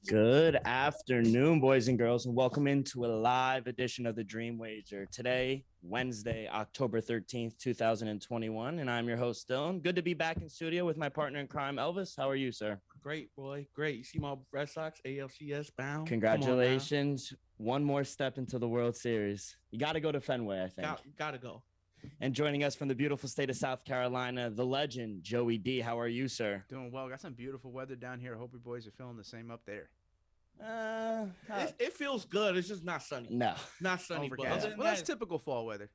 Good afternoon, boys and girls, and welcome into a live edition of the Dream Wager. Today, Wednesday, October 13th, 2021, and I'm your host, Dylan. Good to be back in studio with my partner in crime, Elvis. How are you, sir? Great, boy. Great. You see my Red Sox ALCS bound? Congratulations. One more step into the World Series. You got to go to Fenway, I think. Gotta go. And joining us from the beautiful state of South Carolina, the legend, Joey D. How are you, sir? Doing well. Got some beautiful weather down here. I hope you boys are feeling the same up there. It feels good. It's just not sunny. No. Not sunny. But Overcast. Well, that's typical fall weather.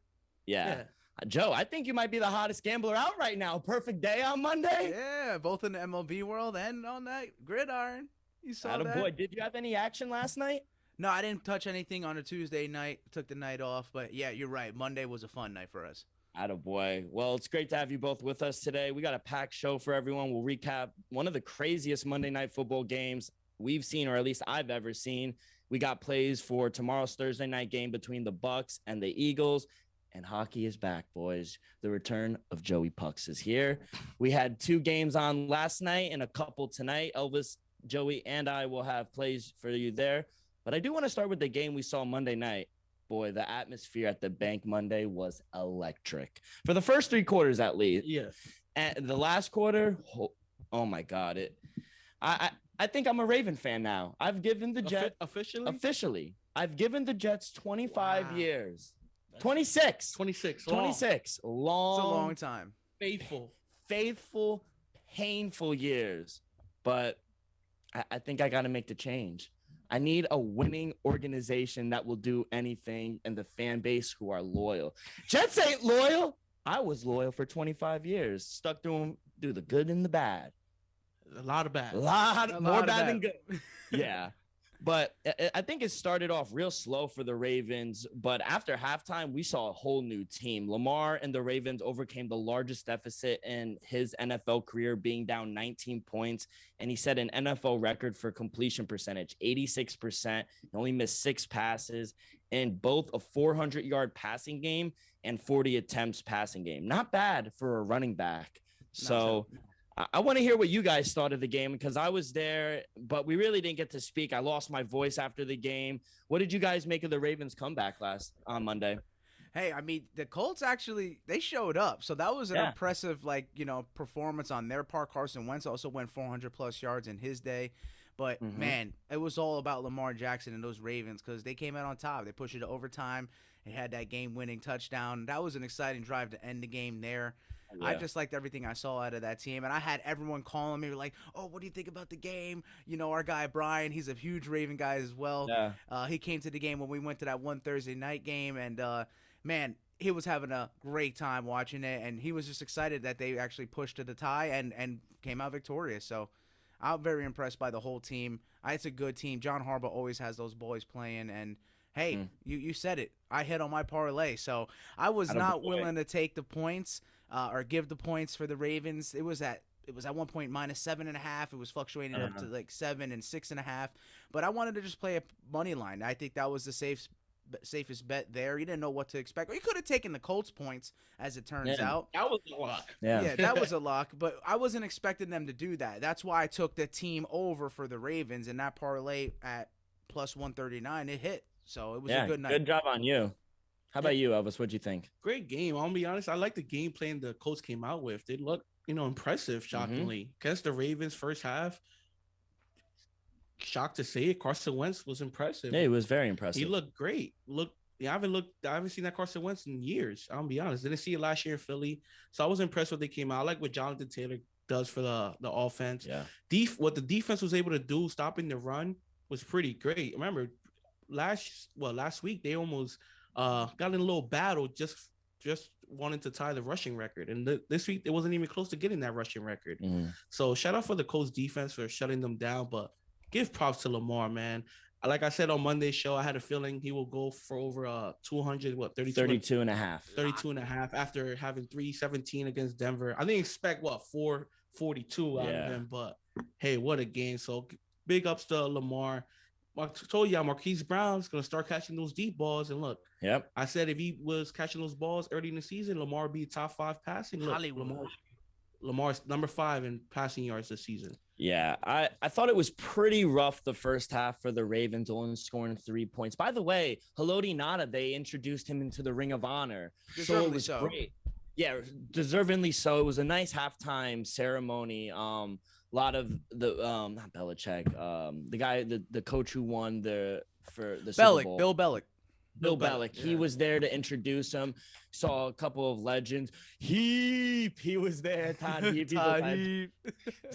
Yeah. Joe, I think you might be the hottest gambler out right now. Perfect day on Monday. Yeah, both in the MLB world and on that gridiron. You saw that. Boy, did you have any action last night? No, I didn't touch anything on a Tuesday night. Took the night off. But yeah, you're right. Monday was a fun night for us. Attaboy. Well, it's great to have you both with us today. We got a packed show for everyone. We'll recap one of the craziest Monday Night Football games we've seen, or at least I've ever seen. We got plays for tomorrow's Thursday night game between the Bucks and the Eagles. And hockey is back, boys. The return of Joey Pucks is here. We had two games on last night and a couple tonight. Elvis, Joey, and I will have plays for you there. But I do want to start with the game we saw Monday night. Boy, the atmosphere at the bank Monday was electric. For the first three quarters, at least. Yeah. And the last quarter, oh my God. I think I'm a Raven fan now. I've given the Jets officially. I've given the Jets 25 years. 26. 26. 26. Long. It's a long time. Faithful, painful years. But I think I got to make the change. I need a winning organization that will do anything and the fan base who are loyal. Jets ain't loyal. I was loyal for 25 years. Stuck through the good and the bad. A lot of bad. More bad than good. Yeah. But I think it started off real slow for the Ravens. But after halftime, we saw a whole new team. Lamar and the Ravens overcame the largest deficit in his NFL career, being down 19 points. And he set an NFL record for completion percentage, 86%. He only missed 6 passes in both a 400-yard passing game and 40 attempts passing game. Not bad for a running back. So I want to hear what you guys thought of the game because I was there, but we really didn't get to speak. I lost my voice after the game. What did you guys make of the Ravens' comeback on Monday? Hey, I mean, the Colts actually, they showed up. So that was an impressive, performance on their part. Carson Wentz also went 400-plus yards in his day. But, man, it was all about Lamar Jackson and those Ravens because they came out on top. They pushed it to overtime. It had that game-winning touchdown. That was an exciting drive to end the game there. Yeah. I just liked everything I saw out of that team. And I had everyone calling me like, oh, what do you think about the game? You know, our guy Brian, he's a huge Raven guy as well. Yeah. He came to the game when we went to that one Thursday night game. And, man, he was having a great time watching it. And he was just excited that they actually pushed to the tie and came out victorious. So I'm very impressed by the whole team. It's a good team. John Harbaugh always has those boys playing. And, hey, you said it. I hit on my parlay. So I was not willing to take the points or give the points for the Ravens. It was at one point -7.5. It was fluctuating up to like 7 and 6.5. But I wanted to just play a money line. I think that was the safest bet there. You didn't know what to expect. Or you could have taken the Colts points, as it turns out. That was a lock. Yeah, that was a lock. But I wasn't expecting them to do that. That's why I took the team over for the Ravens, and that parlay at plus 139, it hit. So it was a good night. Good job on you. How about you, Elvis? What'd you think? Great game. I'll be honest. I like the game plan the Colts came out with. They looked, impressive, shockingly. Against the Ravens first half, shocked to say it, Carson Wentz was impressive. Yeah, he was very impressive. He looked great. I haven't seen that Carson Wentz in years. I'll be honest. Didn't see it last year in Philly. So I was impressed when they came out. I like what Jonathan Taylor does for the offense. Yeah. What the defense was able to do, stopping the run, was pretty great. Remember, last week they almost got in a little battle just wanting to tie the rushing record, and this week it wasn't even close to getting that rushing record. So shout out for the Colts defense for shutting them down, but give props to Lamar, man. Like I said on Monday's show, I had a feeling he will go for over 200, 32 and a half. 32 and a half after having 317 against Denver. I didn't expect 442 out of him, but hey, what a game. So big ups to Lamar. I told you, Marquise Brown's going to start catching those deep balls. And look, I said if he was catching those balls early in the season, Lamar would be top 5 passing. Look, Lamar's number 5 in passing yards this season. Yeah, I thought it was pretty rough the first half for the Ravens, only scoring 3 points. By the way, Haloti Ngata, they introduced him into the Ring of Honor. So it was great. Yeah, deservingly so. It was a nice halftime ceremony. A lot of the not Belichick, the guy, the coach who won for the Super Bowl. Bill Belichick. Bill Belichick. Yeah. He was there to introduce him. Saw a couple of legends. He was there. Todd Heap.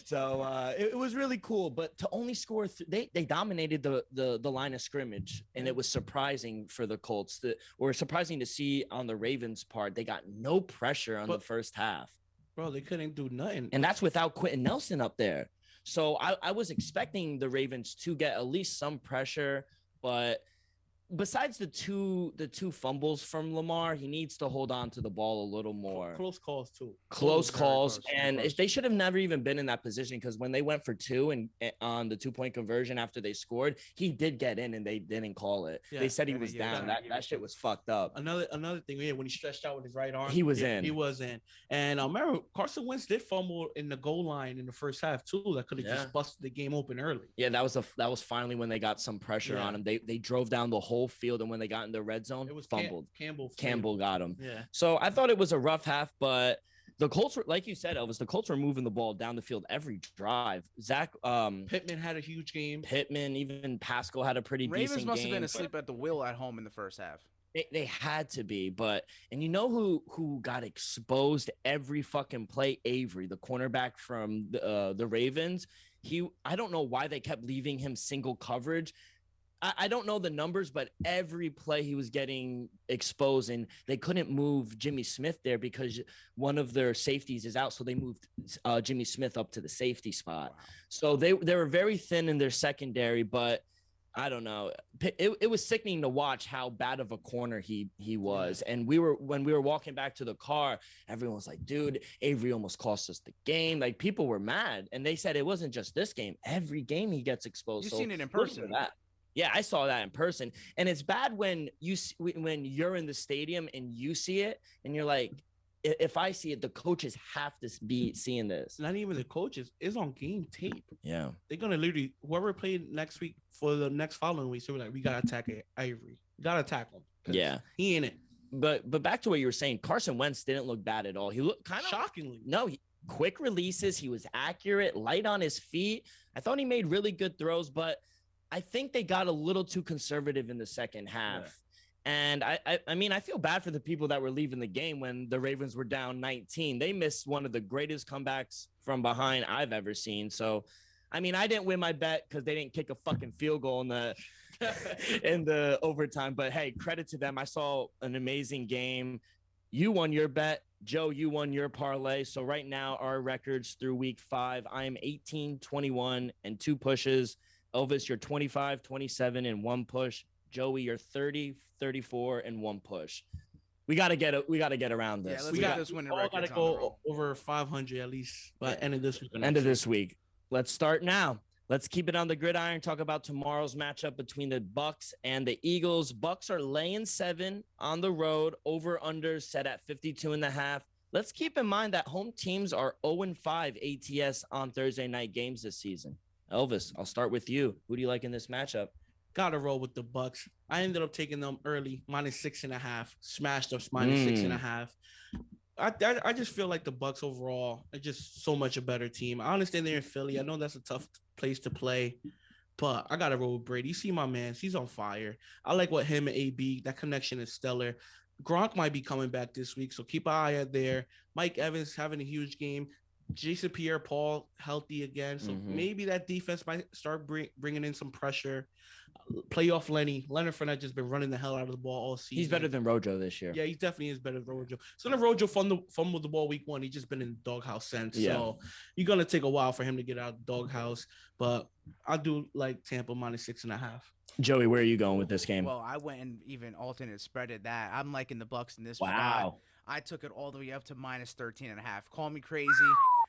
So it was really cool. But to only score, they dominated the line of scrimmage, and it was surprising for the Colts. Or surprising to see on the Ravens' part. They got no pressure on the first half. Bro, they couldn't do nothing. And that's without Quentin Nelson up there. So I was expecting the Ravens to get at least some pressure, but besides the two fumbles from Lamar, he needs to hold on to the ball a little more. Close calls too. Close calls, and they should have never even been in that position, because when they went for 2 and on the 2-point conversion after they scored, he did get in and they didn't call it. Yeah, they said he was down. That shit was fucked up. Another thing, when he stretched out with his right arm, he was in. He was in. And I remember Carson Wentz did fumble in the goal line in the first half too. That could have just busted the game open early. Yeah, that was finally when they got some pressure on him. They drove down the whole field, and when they got in the red zone, it was fumbled. Campbell got him. Yeah. So I thought it was a rough half, but the Colts were, like you said, Elvis, the Colts were moving the ball down the field every drive. Pittman had a huge game. Pittman, even Pascal had a pretty decent game. Ravens must have been asleep at the wheel at home in the first half. They had to be, and you know who got exposed every fucking play? Avery, the cornerback from the Ravens. I don't know why they kept leaving him single coverage. I don't know the numbers, but every play he was getting exposed, and they couldn't move Jimmy Smith there because one of their safeties is out. So they moved Jimmy Smith up to the safety spot. Wow. So they were very thin in their secondary, but I don't know. It was sickening to watch how bad of a corner he was. And when we were walking back to the car, everyone was like, dude, Avery almost cost us the game. Like, people were mad, and they said it wasn't just this game. Every game he gets exposed. You've seen it in person. Yeah, I saw that in person, and it's bad when you're in the stadium and you see it, and you're like, if I see it, the coaches have to be seeing this. Not even the coaches; it's on game tape. Yeah, they're gonna literally whoever played next week for the next following week. So we're like, we gotta attack Avery. We gotta attack him. Yeah, he ain't it. But back to what you were saying, Carson Wentz didn't look bad at all. He looked kind of shockingly. No, quick releases. He was accurate, light on his feet. I thought he made really good throws, but I think they got a little too conservative in the second half. Yeah. And I mean, I feel bad for the people that were leaving the game when the Ravens were down 19. They missed one of the greatest comebacks from behind I've ever seen. So, I mean, I didn't win my bet because they didn't kick a fucking field goal in the overtime. But hey, credit to them. I saw an amazing game. You won your bet. Joe, you won your parlay. So right now, our records through week 5, I am 18, 21, and 2 pushes. Elvis, you're 25, 27, and 1 push. Joey, you're 30, 34, and 1 push. We gotta get around this. Yeah, let's get this winning record. Gotta go over 500 at least by end of this week. End of this week. Let's start now. Let's keep it on the gridiron. Talk about tomorrow's matchup between the Bucks and the Eagles. Bucks are laying 7 on the road. Over under set at 52.5. Let's keep in mind that home teams are 0-5 ATS on Thursday night games this season. Elvis, I'll start with you. Who do you like in this matchup? Gotta roll with the Bucks. I ended up taking them early, -6.5. Smashed up -6.5. I just feel like the Bucks overall are just so much a better team. I understand they're in Philly. I know that's a tough place to play, but I gotta roll with Brady. You see my man, he's on fire. I like what him and AB, that connection is stellar. Gronk might be coming back this week, so keep an eye out there. Mike Evans having a huge game. Jason Pierre-Paul healthy again, so maybe that defense might start bringing in some pressure. Playoff Leonard Fournette just been running the hell out of the ball all season. He's better than Rojo this year. Yeah, he definitely is better than Rojo. So then Rojo fumbled the ball week 1. He's just been in the doghouse since. Yeah. So you're gonna take a while for him to get out of the doghouse. But I do like Tampa -6.5. Joey, where are you going with this game? Well, I went and even alternate spreaded that. I'm liking the Bucks in this. Wow. Spot. I took it all the way up to -13.5. Call me crazy,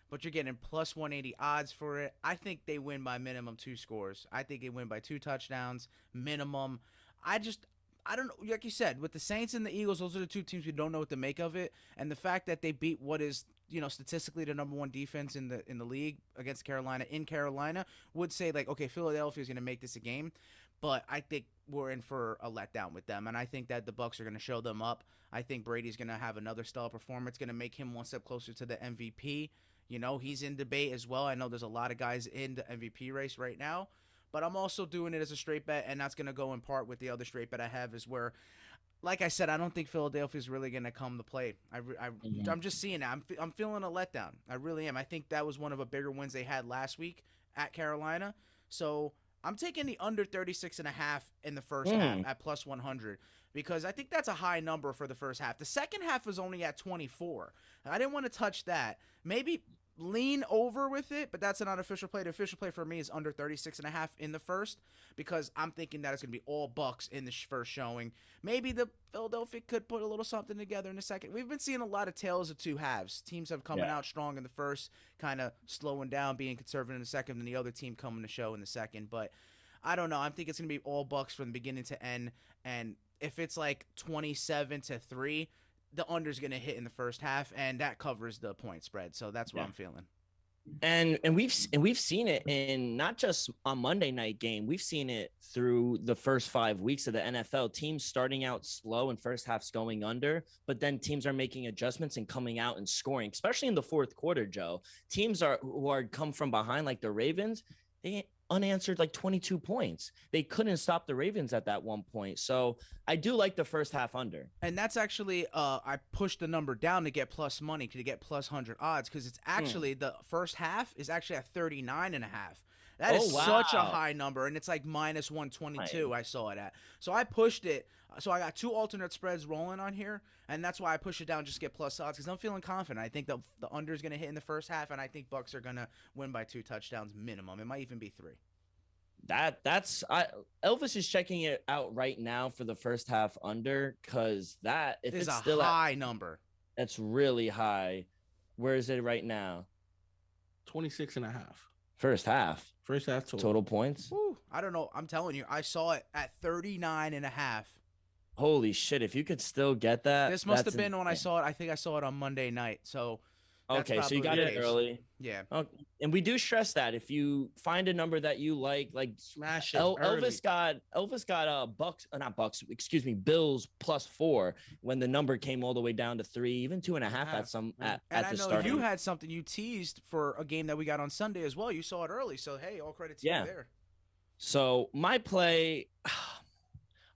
but you're getting +180 odds for it. I think they win by minimum 2 scores. I think they win by 2 touchdowns minimum. I don't know. Like you said, with the Saints and the Eagles, those are the 2 teams we don't know what to make of it. And the fact that they beat what is statistically the number one defense in the league against Carolina in Carolina, would say like, okay, Philadelphia is going to make this a game, but I think we're in for a letdown with them, and I think that the Bucs are going to show them up. I think Brady's going to have another stellar performance, going to make him one step closer to the MVP. He's in debate as well. I know there's a lot of guys in the MVP race right now, but I'm also doing it as a straight bet, and that's going to go in part with the other straight bet I have is where, like I said, I don't think Philadelphia is really going to come to play. I'm just seeing it. I'm feeling a letdown. I really am. I think that was one of the bigger wins they had last week at Carolina. So I'm taking the under 36.5 in the first half at plus 100 because I think that's a high number for the first half. The second half was only at 24. I didn't want to touch that. Maybe lean over with it, but that's an unofficial play. The official play for me is under 36.5 in the first because I'm thinking that it's going to be all Bucs in the first showing. Maybe the Philadelphia could put a little something together in the second. We've been seeing a lot of tales of two halves. Teams have coming out strong in the first, kind of slowing down, being conservative in the second, and the other team coming to show in the second. But I don't know. I think it's going to be all Bucs from the beginning to end, and if it's like 27-3, the under's going to hit in the first half, and that covers the point spread. So that's what I'm feeling. And we've seen it in not just a Monday night game. We've seen it through the first 5 weeks of the NFL. Teams starting out slow and first half's going under, but then teams are making adjustments and coming out and scoring, especially in the fourth quarter, Joe. Teams who are come from behind like the Ravens, they unanswered like 22 points. They couldn't stop the Ravens at that one point. So I do like the first half under. And that's actually, I pushed the number down to get plus money, to get plus 100 odds, because it's actually, the first half is actually at 39.5. That is such a high number, and it's like minus 122 I saw it at. So I pushed it. So I got two alternate spreads rolling on here, and that's why I push it down just to get plus odds because I'm feeling confident. I think the under is going to hit in the first half, and I think Bucs are going to win by 2 touchdowns minimum. It might even be 3. Elvis is checking it out right now for the first half under because that if it's still a high number. That's really high. Where is it right now? 26.5. First half total points. Woo, I don't know. I'm telling you, I saw it at 39.5. Holy shit! If you could still get that, this must have been when I saw it. I think I saw it on Monday night. So okay, so you got it early. Yeah. Okay. And we do stress that if you find a number that you like smash it. Elvis got Bills +4 when the number came all the way down to 3, even 2.5 at the start. You had something you teased for a game that we got on Sunday as well. You saw it early, so hey, all credit to you there. So my play,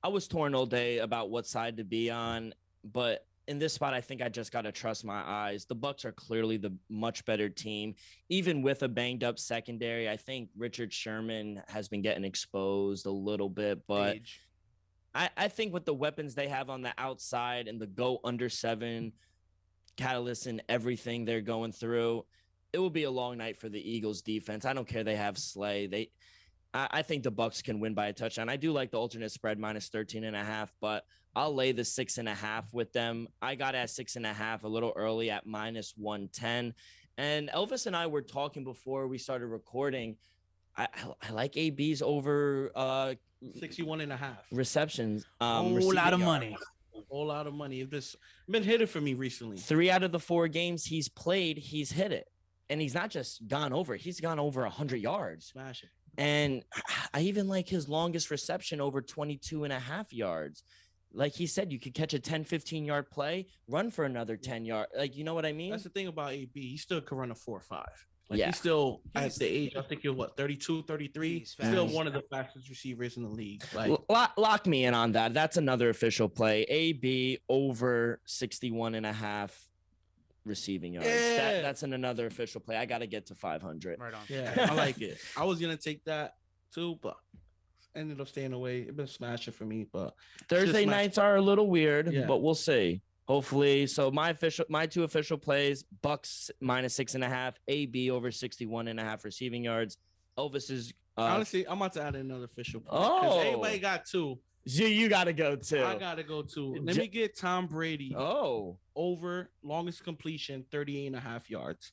I was torn all day about what side to be on, but in this spot, I think I just got to trust my eyes. The Bucs are clearly the much better team, even with a banged up secondary. I think Richard Sherman has been getting exposed a little bit, but I think with the weapons they have on the outside and the go under 7 catalysts and everything they're going through, it will be a long night for the Eagles defense. I don't care. They have Slay. I think the Bucs can win by a touchdown. I do like the alternate spread minus 13.5, but I'll lay the 6.5 with them. I got at 6.5 a little early at minus 110. And Elvis and I were talking before we started recording. I like AB's over 61.5 receptions. Whole lot of money. A whole lot of money. It's been hitting for me recently. 3 out of the 4 games he's played, he's hit it. And he's not just gone over. He's gone over 100 yards. Smash it. And I even like his longest reception over 22.5 yards. Like he said, you could catch a 10, 15-yard play, run for another 10 yards. Like, you know what I mean? That's the thing about AB. He still could run a 4.5. He's still at the age, I think you're 32, 33. He's still one of the fastest receivers in the league. Lock me in on that. That's another official play. AB over 61.5 receiving yards. Yeah. That's another official play. I got to get to 500. Right on. Yeah, I like it. I was going to take that too, but ended up staying away. It's been smashing for me, but Thursday nights are a little weird, but we'll see. Hopefully. So my 2 official plays: Bucs minus 6.5, AB over 61.5 receiving yards. Elvis is honestly, I'm about to add another official play because everybody got 2. You got to go 2. I got to go 2. Let me get Tom Brady. Over longest completion 38.5 yards.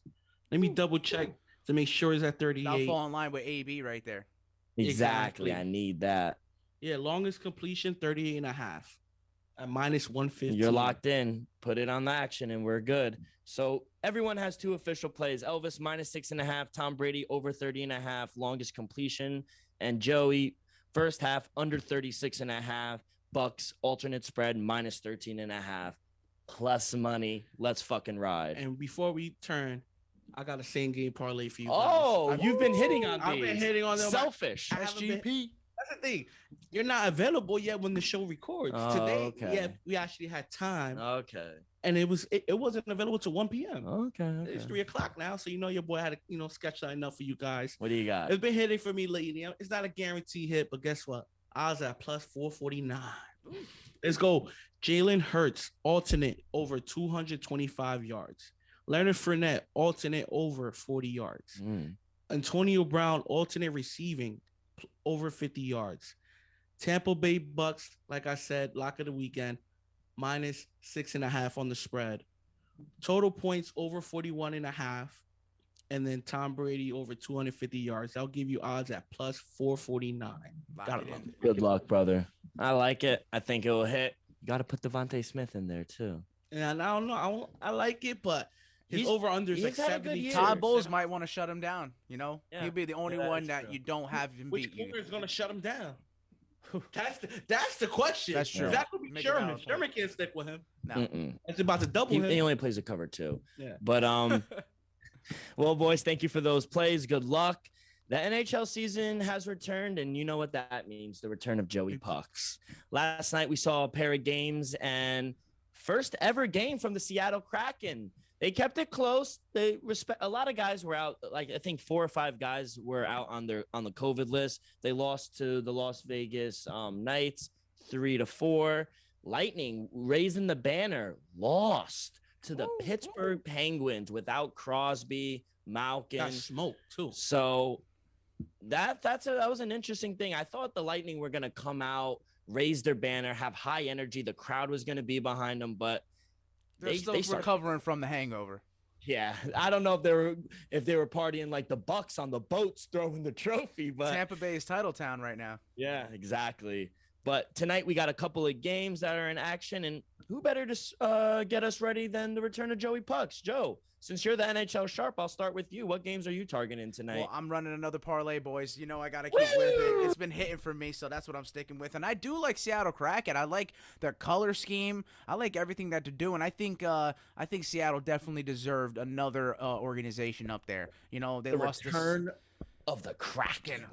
Let me double check to make sure it's at 38. I'll fall in line with AB right there. Exactly. I need that. Yeah, longest completion 38.5 at minus 150. You're locked in. Put it on the action and we're good. So everyone has two official plays. Elvis -6.5, Tom Brady over 30.5, longest completion, and Joey first half under 36.5. Bucks alternate spread -13.5. Plus money. Let's fucking ride. And before we turn, I got a same game parlay for you guys. Oh, you've been hitting on these. I've been hitting on them. Selfish. SGP. That's the thing. You're not available yet when the show records. Oh, Today, okay. we actually had time. Okay. And it wasn't available till 1 p.m. Okay. It's 3 o'clock now, so your boy had to sketch that enough for you guys. What do you got? It's been hitting for me lately. It's not a guarantee hit, but guess what? I was at plus 449. Let's go. Jalen Hurts alternate over 225 yards. Leonard Fournette alternate over 40 yards. Antonio Brown alternate receiving over 50 yards. Tampa Bay Bucks, like I said, lock of the weekend, -6.5 on the spread. Total points over 41.5. And then Tom Brady over 250 yards. That'll give you odds at plus 449. Good luck, brother. I like it. I think it will hit. You got to put Devontae Smith in there too. And I don't know. I like it, but his over-under is like 70. Todd Bowles might want to shut him down. Yeah. He'll be the only one that true. You don't have him Which beat you. corner is going to shut him down? That's the question. That's true. That could be Sherman. Sherman can't stick with him. No. It's about to double him. He only plays a cover 2. Yeah. But well, boys, thank you for those plays. Good luck. The NHL season has returned, and you know what that means, the return of Joey Pucks. Last night we saw a pair of games, and first ever game from the Seattle Kraken. They kept it close. A lot of guys were out. Like I think 4 or 5 guys were out on the COVID list. They lost to the Las Vegas Knights 3-4. Lightning raising the banner, lost to the Pittsburgh Penguins without Crosby, Malkin. Got smoked too. So that was an interesting thing. I thought the Lightning were going to come out, raise their banner, have high energy. The crowd was going to be behind them, but they're still recovering from the hangover. Yeah, I don't know if they were partying like the Bucks on the boats throwing the trophy, but Tampa Bay is title town right now. Yeah, exactly. But tonight we got a couple of games that are in action, and who better to get us ready than the return of Joey Pucks? Joe, since you're the NHL sharp, I'll start with you. What games are you targeting tonight? Well, I'm running another parlay, boys. I got to keep with it. It's been hitting for me, so that's what I'm sticking with. And I do like Seattle Kraken. I like their color scheme. I like everything that they're doing. I think Seattle definitely deserved another organization up there. They lost return of the Kraken.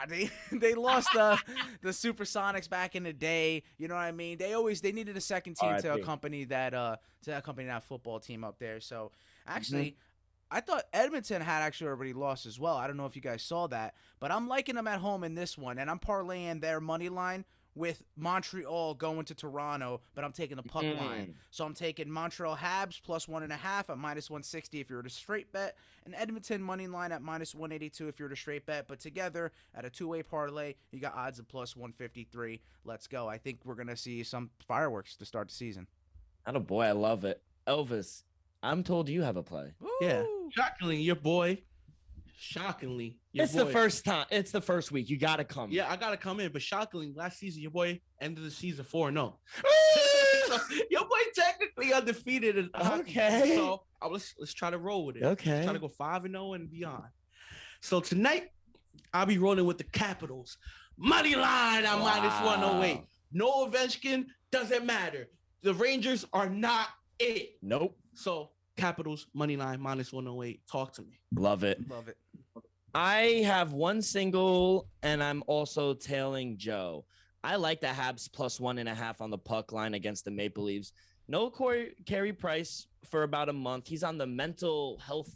They lost the Supersonics back in the day. You know what I mean? They needed a second team to accompany that football team up there. So actually, I thought Edmonton had actually already lost as well. I don't know if you guys saw that, but I'm liking them at home in this one, and I'm parlaying their money line with Montreal going to Toronto, but I'm taking the puck line. So I'm taking Montreal Habs plus 1.5 at -160 if you're at a straight bet, and Edmonton money line at -182 if you're at a straight bet. But together at a two-way parlay, you got odds of plus 153. Let's go. I think we're gonna see some fireworks to start the season. Oh boy, I love it. Elvis, I'm told you have a play. Woo! Yeah. Shockingly, your boy. It's the first time. It's the first week. You got to come. Yeah, I got to come in. But shockingly, last season, your boy ended the season 4-0. So your boy technically undefeated. Okay. So let's try to roll with it. Okay. Let's try to go 5-0 and beyond. So tonight, I'll be rolling with the Capitals. Money line at -108. No Ovechkin, doesn't matter. The Rangers are not it. Nope. So Capitals money line -108. Talk to me. Love it. Love it. I have one single, and I'm also tailing Joe. I like the Habs plus 1.5 on the puck line against the Maple Leafs. No Carey Price for about a month. He's on the mental health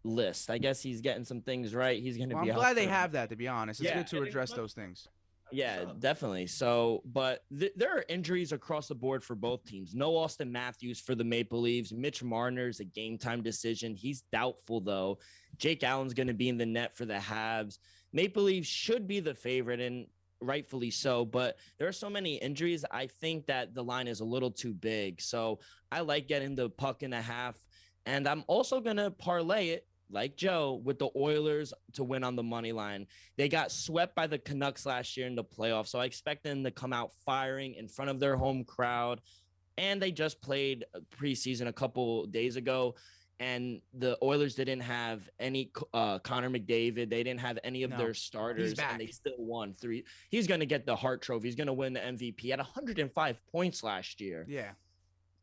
list. I guess he's getting some things right. He's going to be. I'm glad they have that. To be honest, it's good to address those things. Yeah, definitely. So, but there are injuries across the board for both teams. No Austin Matthews for the Maple Leafs. Mitch Marner's a game-time decision. He's doubtful, though. Jake Allen's going to be in the net for the Habs. Maple Leafs should be the favorite, and rightfully so, but there are so many injuries. I think that the line is a little too big. So I like getting the puck in a half, and I'm also going to parlay it like Joe, with the Oilers to win on the money line. They got swept by the Canucks last year in the playoffs, so I expect them to come out firing in front of their home crowd. and they just played preseason a couple days ago. And the Oilers didn't have any Connor McDavid. They didn't have any of their starters, and they still won 3. He's going to get the Hart Trophy. He's going to win the MVP at 105 points last year. Yeah.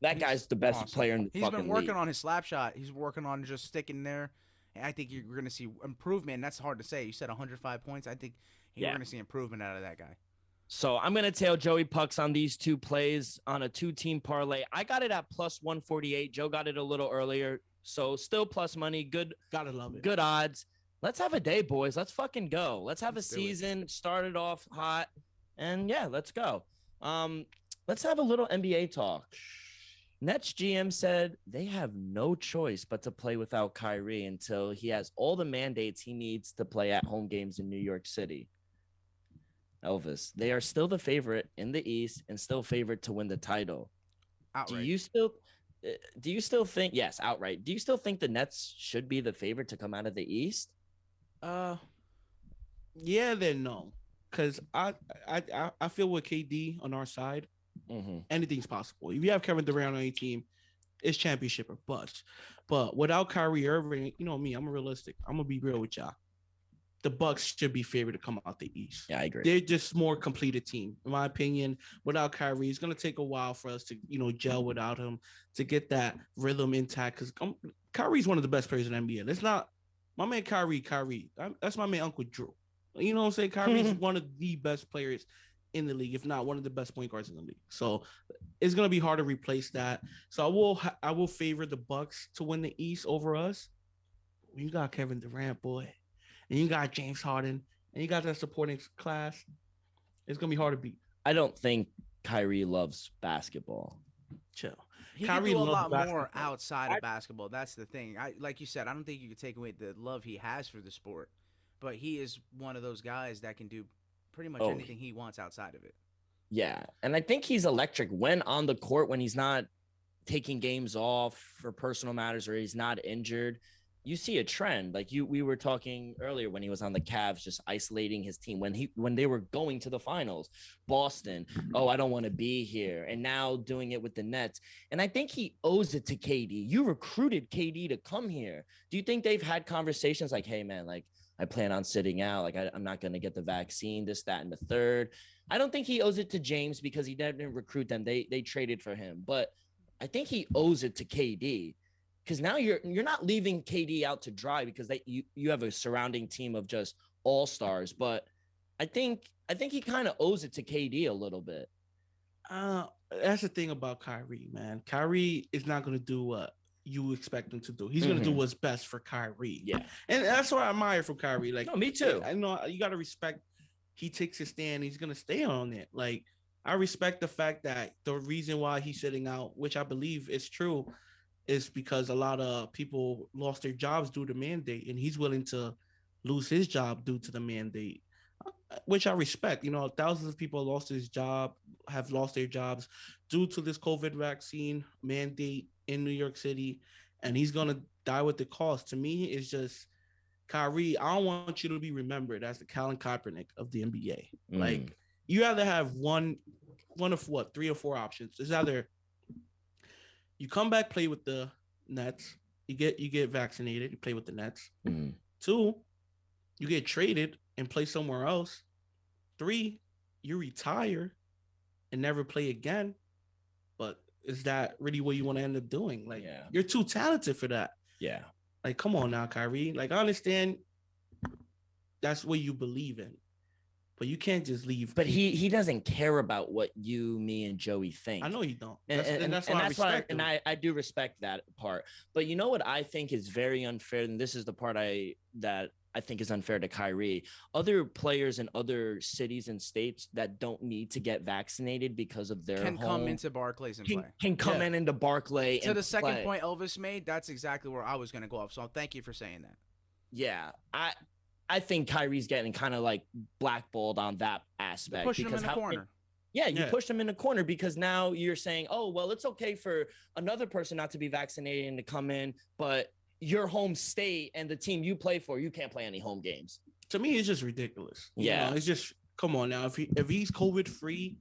That guy's the best player in the fucking league. He's been working on his slap shot. He's working on just sticking there. And I think you're going to see improvement. That's hard to say. You said 105 points. I think you're going to see improvement out of that guy. So I'm going to tail Joey Pucks on these 2 plays on a 2-team parlay. I got it at plus 148. Joe got it a little earlier. So still plus money. Good. Gotta love it. Good odds. Let's have a day, boys. Let's fucking go. Let's have a season. Started off hot. And yeah, let's go. Let's have a little NBA talk. Nets GM said they have no choice but to play without Kyrie until he has all the mandates he needs to play at home games in New York City. Elvis, they are still the favorite in the East and still favored to win the title. Outright. Do you still think, yes, outright. Do you still think the Nets should be the favorite to come out of the East? Yeah, then no. Because I feel with KD on our side, anything's possible. If you have Kevin Durant on your team, it's championship or bust. But without Kyrie Irving, you know me, I'm realistic. I'm gonna be real with y'all. The Bucks should be favored to come out the East. Yeah, I agree. They're just more completed team, in my opinion. Without Kyrie, it's gonna take a while for us to, gel without him to get that rhythm intact. Because Kyrie's one of the best players in the NBA. That's not my man Kyrie. That's my man Uncle Drew. You know what I'm saying? Kyrie's one of the best players in the league, if not one of the best point guards in the league. So it's gonna be hard to replace that. So I will favor the Bucks to win the East over us. You got Kevin Durant, boy, and you got James Harden, and you got that supporting class. It's gonna be hard to beat. I don't think Kyrie loves basketball. Chill. Kyrie can do a lot more outside of basketball. That's the thing. Like you said, I don't think you could take away the love he has for the sport, but he is one of those guys that can do pretty much anything he wants outside of it. Yeah, and I think he's electric when on the court, when he's not taking games off for personal matters or he's not injured. You see a trend. Like we were talking earlier when he was on the Cavs, just isolating his team when they were going to the finals. Boston, I don't want to be here. And now doing it with the Nets. And I think he owes it to KD. You recruited KD to come here. Do you think they've had conversations like, hey, man, like, I plan on sitting out. Like, I'm not going to get the vaccine, this, that, and the third. I don't think he owes it to James because he didn't recruit them. They traded for him. But I think he owes it to KD because now you're not leaving KD out to dry because you have a surrounding team of just all-stars. But I think he kind of owes it to KD a little bit. That's the thing about Kyrie, man. Kyrie is not going to do what you expect him to do. He's going to do what's best for Kyrie. Yeah. And that's what I admire from Kyrie. Like, no, me too. I know you got to respect he takes his stand. He's going to stay on it. Like, I respect the fact that the reason why he's sitting out, which I believe is true, is because a lot of people lost their jobs due to mandate, and he's willing to lose his job due to the mandate, which I respect. Thousands of people have lost their jobs due to this COVID vaccine mandate in New York City, and he's going to die with the cost. To me, it's just Kyrie, I don't want you to be remembered as the Colin Kaepernick of the NBA. Like, you either have one of what, 3 or 4 options. It's either you come back, play with the Nets, you get vaccinated, you play with the Nets. 2, you get traded and play somewhere else. 3, you retire and never play again. But is that really what you want to end up doing? Like, you're too talented for that. Yeah. Like, come on now, Kyrie. Like, I understand that's what you believe in, but you can't just leave. But he doesn't care about what you, me, and Joey think. I know you don't. That's why I do respect that part. But you know what I think is very unfair, and this is the part that I think is unfair to Kyrie. Other players in other cities and states that don't need to get vaccinated because of their can come into Barclays and play. Can come into Barclay. To the second point Elvis made, that's exactly where I was going to go off. So thank you for saying that. Yeah, I think Kyrie's getting kind of like blackballed on that aspect. Pushing him in the corner. You pushed him in the corner because now you're saying, oh, well, it's okay for another person not to be vaccinated and to come in, but your home state and the team you play for, you can't play any home games. To me, it's just ridiculous. Yeah. It's just, come on now. If he's COVID free,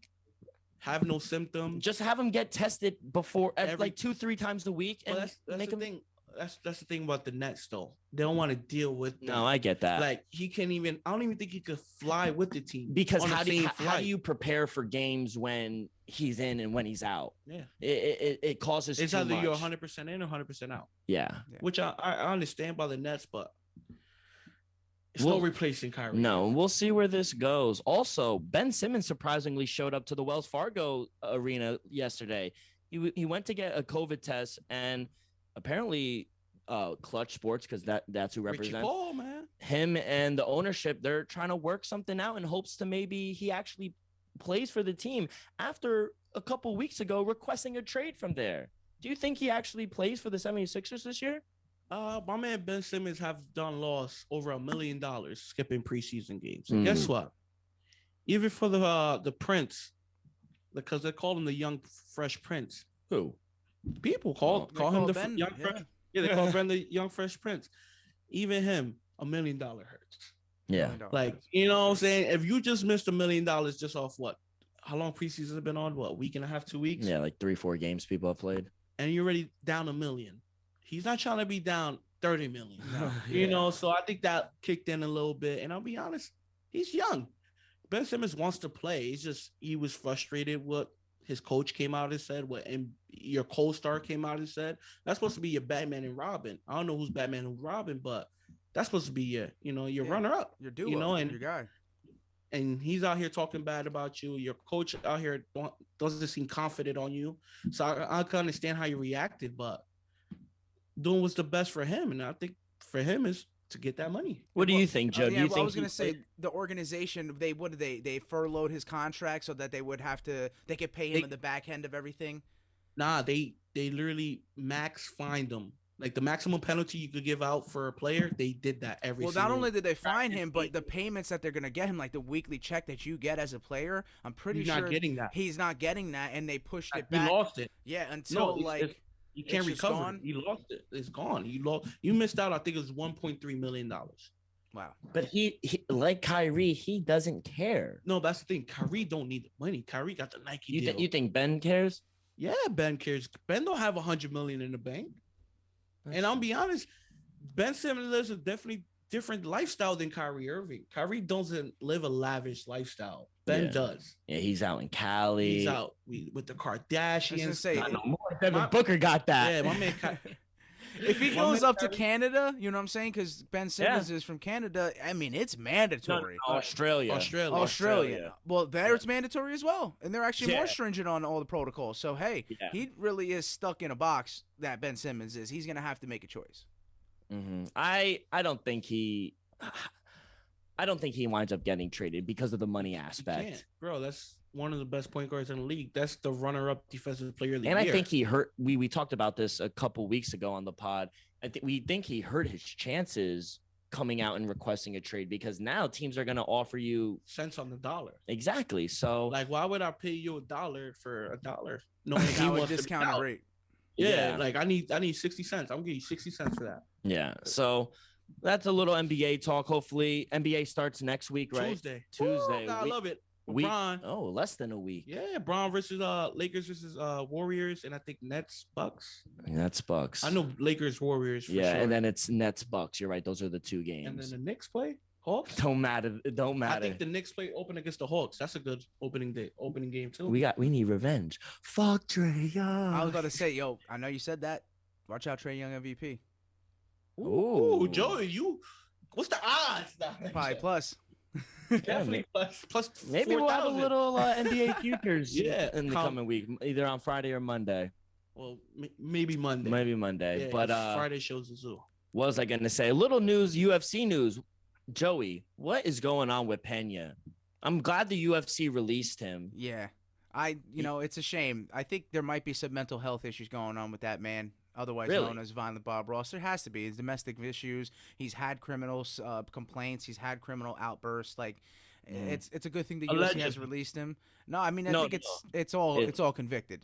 have no symptoms. Just have him get tested before, like 2-3 times a week, and that's make the him. thing. That's the thing about the Nets, though. They don't want to deal with them. No, I get that. Like he can't even. I don't even think he could fly with the team because how do you prepare for games when he's in and when he's out? Yeah, it causes. It's too either much. you're 100% in or 100% out. Yeah, which I understand by the Nets, but it's no replacing Kyrie. No, we'll see where this goes. Also, Ben Simmons surprisingly showed up to the Wells Fargo Arena yesterday. He went to get a COVID test, and apparently Clutch Sports, because that's who represents Paul, man. Him and the ownership, they're trying to work something out in hopes to maybe he actually plays for the team after a couple weeks ago requesting a trade from there. Do you think he actually plays for the 76ers this year? My man Ben Simmons have lost over $1 million skipping preseason games. And guess what? Even for the Prince, because they call him the young fresh Prince. Who? People call him the Ben, young fresh. Yeah, they call Ben the young fresh Prince. Even him, $1 million hurts. Yeah. Like, you know what I'm saying? If you just missed $1 million just off what? How long preseason has been on? What, a week and a half, 2 weeks? Yeah, like 3-4 games people have played. And you're already down $1 million. He's not trying to be down 30 million. No. You know, so I think that kicked in a little bit. And I'll be honest, he's young. Ben Simmons wants to play. It's just he was frustrated what his coach came out and said, what and your co-star came out and said. That's supposed to be your Batman and Robin. I don't know who's Batman and Robin, but that's supposed to be your runner-up. Your duo, you know, and your guy. And he's out here talking bad about you. Your coach out here doesn't seem confident on you. So I can understand how you reacted, but doing what's the best for him. And I think for him is to get that money. What do you think, Joe? Do you think I was going to say the organization, they furloughed his contract so that they could pay him in the back end of everything? Nah, they literally max fined him. Like the maximum penalty you could give out for a player, they did that every Well, not only did they fine him, but the payments that they're going to get him, like the weekly check that you get as a player, I'm pretty sure he's not getting that, and they pushed it back. He lost it. Yeah, until you can't recover it. He lost it. It's gone. You missed out. I think it was $1.3 million. Wow. But he like Kyrie, he doesn't care. No, that's the thing. Kyrie don't need the money. Kyrie got the Nike deal. You think Ben cares? Yeah, Ben cares. Ben don't have $100 million in the bank. And I'll be honest, Ben Simmons lives a definitely different lifestyle than Kyrie Irving. Kyrie doesn't live a lavish lifestyle. Ben does. Yeah, he's out in Cali. He's out with the Kardashians. I know more. Devin Booker got that. Yeah, my man. If he goes up to Canada, you know what I'm saying? Because Ben Simmons is from Canada. I mean, it's mandatory. No, Australia. Well, it's mandatory as well. And they're actually more stringent on all the protocols. So, hey, he really is stuck in a box, that Ben Simmons is. He's going to have to make a choice. Mm-hmm. I don't think he winds up getting traded because of the money aspect. Bro, that's one of the best point guards in the league. That's the runner-up defensive player of the year. And I think he hurt. We talked about this a couple weeks ago on the pod. We think he hurt his chances coming out and requesting a trade because now teams are going to offer you cents on the dollar. Exactly. So, like, why would I pay you $1 for $1? No, he wants a discounted rate. Yeah, like I need 60 cents. I'm giving you 60 cents for that. Yeah. So that's a little NBA talk. Hopefully, NBA starts next week, right? Tuesday. Ooh, I love it. LeBron. Less than a week. Yeah, Bron versus Lakers versus Warriors, and I think Nets Bucks. Nets Bucks. I know Lakers Warriors. For sure. And then it's Nets Bucks. You're right. Those are the two games. And then the Knicks play Hawks. Don't matter. I think the Knicks play open against the Hawks. That's a good opening game too. We need revenge. Fuck Trae Young. I was about to say, I know you said that. Watch out, Trae Young MVP. Ooh, Joey, what's the odds? Probably plus. Definitely plus. Maybe 4, we'll have a little NBA futures in the coming week, either on Friday or Monday. Well, maybe Monday. Yeah, but Friday shows the zoo. What was I going to say? A little news, UFC news. Joey, what is going on with Pena? I'm glad the UFC released him. Yeah, it's a shame. I think there might be some mental health issues going on with that man. Otherwise known as Violent Bob Ross. There has to be. His domestic issues. He's had criminal complaints. He's had criminal outbursts. Like, it's a good thing the UFC has released him. No, I mean, I think it's all convicted.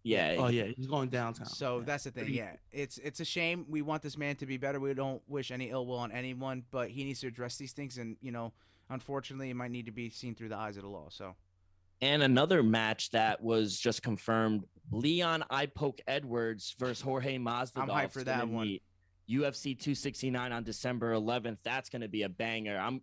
Yeah. Oh yeah, he's going downtown. So that's the thing. Yeah, it's a shame. We want this man to be better. We don't wish any ill will on anyone, but he needs to address these things. And unfortunately, it might need to be seen through the eyes of the law. So. And another match that was just confirmed: Leon Ipoke Edwards versus Jorge Masvidal. I'm hyped for that one. UFC 269 on December 11th. That's gonna be a banger.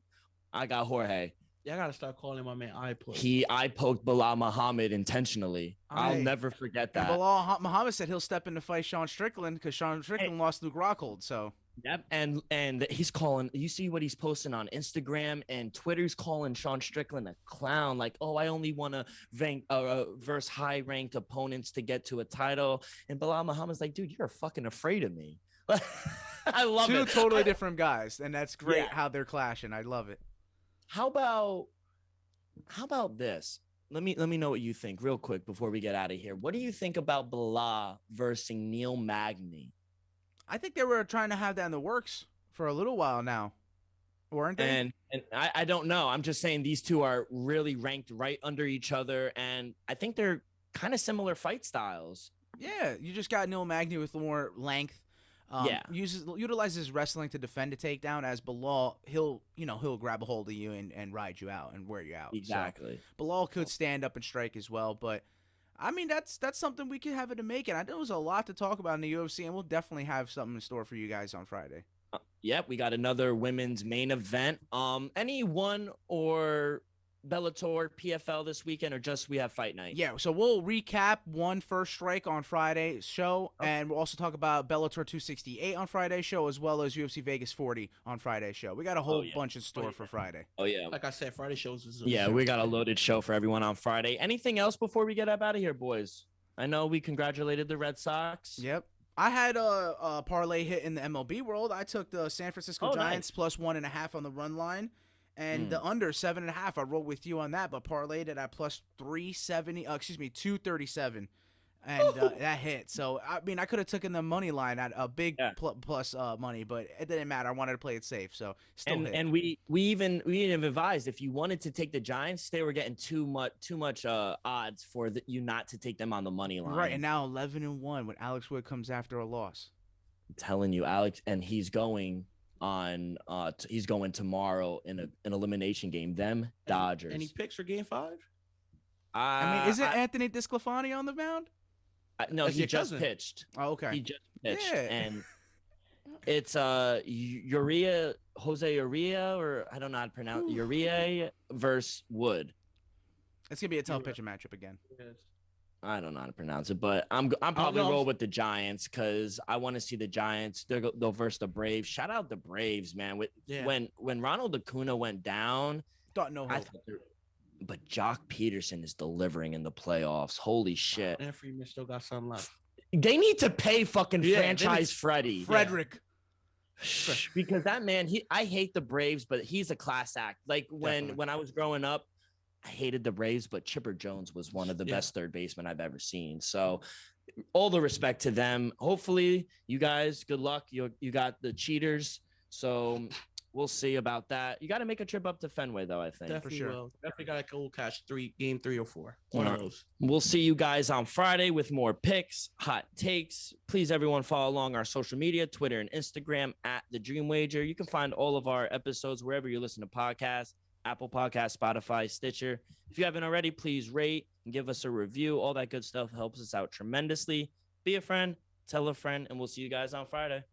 I got Jorge. Yeah, I gotta start calling my man Ipoke. He eye-poked Bilal Muhammad intentionally. I'll never forget that. And Bilal Muhammad said he'll step in to fight Sean Strickland because Sean Strickland lost Luke Rockhold. So yep, and he's calling. You see what he's posting on Instagram and Twitter's calling Sean Strickland a clown. Like, oh, I only want to verse high-ranked opponents to get to a title. And Bilal Muhammad's like, dude, you're fucking afraid of me. I love it. Two totally different guys, and that's great how they're clashing. I love it. How about this? Let me know what you think real quick before we get out of here. What do you think about Bilal versus Neil Magny? I think they were trying to have that in the works for a little while now, weren't they? And I don't know. I'm just saying these two are really ranked right under each other, and I think they're kind of similar fight styles. Yeah, you just got Neil Magny with more length. Utilizes wrestling to defend a takedown. As Bilal, he'll grab a hold of you and ride you out and wear you out. Exactly. So Bilal could stand up and strike as well, but I mean that's something we could have it to make. And I know there's a lot to talk about in the UFC, and we'll definitely have something in store for you guys on Friday. Yep, we got another women's main event. Any one or Bellator, PFL this weekend, or just we have fight night? Yeah, so we'll recap one First Strike on Friday's show, and we'll also talk about Bellator 268 on Friday's show, as well as UFC Vegas 40 on Friday's show. We got a whole bunch in store for Friday. Oh, yeah. Like I said, Friday shows. We got a loaded show for everyone on Friday. Anything else before we get up out of here, boys? I know we congratulated the Red Sox. Yep. I had a parlay hit in the MLB world. I took the San Francisco Giants plus 1.5 on the run line. And the under 7.5, I rolled with you on that, but parlayed it at plus 237, and that hit. So I mean, I could have taken the money line at a big plus money, but it didn't matter. I wanted to play it safe, so still hit. And we even advised if you wanted to take the Giants, they were getting too much odds for you not to take them on the money line. Right, and now 11-1 when Alex Wood comes after a loss. I'm telling you, Alex, and he's going tomorrow in an elimination game. Them Dodgers. Any picks for Game 5? I mean, isn't Anthony DeSclafani on the mound? No, he just pitched. Oh, okay. He just pitched, and it's Jose Urias, or I don't know how to pronounce Urias versus Wood. It's gonna be a tough pitching matchup again. I don't know how to pronounce it, but I'm probably roll with the Giants because I want to see the Giants. They'll versus the Braves. Shout out the Braves, man. When Ronald Acuna went down, thought no hope. But Jock Peterson is delivering in the playoffs. Holy shit! And Freeman still got some left. They need to pay fucking franchise Frederick. Because that man, I hate the Braves, but he's a class act. Like when I was growing up, I hated the Braves, but Chipper Jones was one of the best third basemen I've ever seen. So all the respect to them. Hopefully you guys, good luck. You got the cheaters. So we'll see about that. You got to make a trip up to Fenway though, I think. Definitely for sure. Will. Definitely got to go catch game 3 or 4. One of those. We'll see you guys on Friday with more picks, hot takes. Please, everyone, follow along our social media, Twitter and Instagram at The Dream Wager. You can find all of our episodes wherever you listen to podcasts. Apple Podcasts, Spotify, Stitcher. If you haven't already, please rate and give us a review. All that good stuff helps us out tremendously. Be a friend, tell a friend, and we'll see you guys on Friday.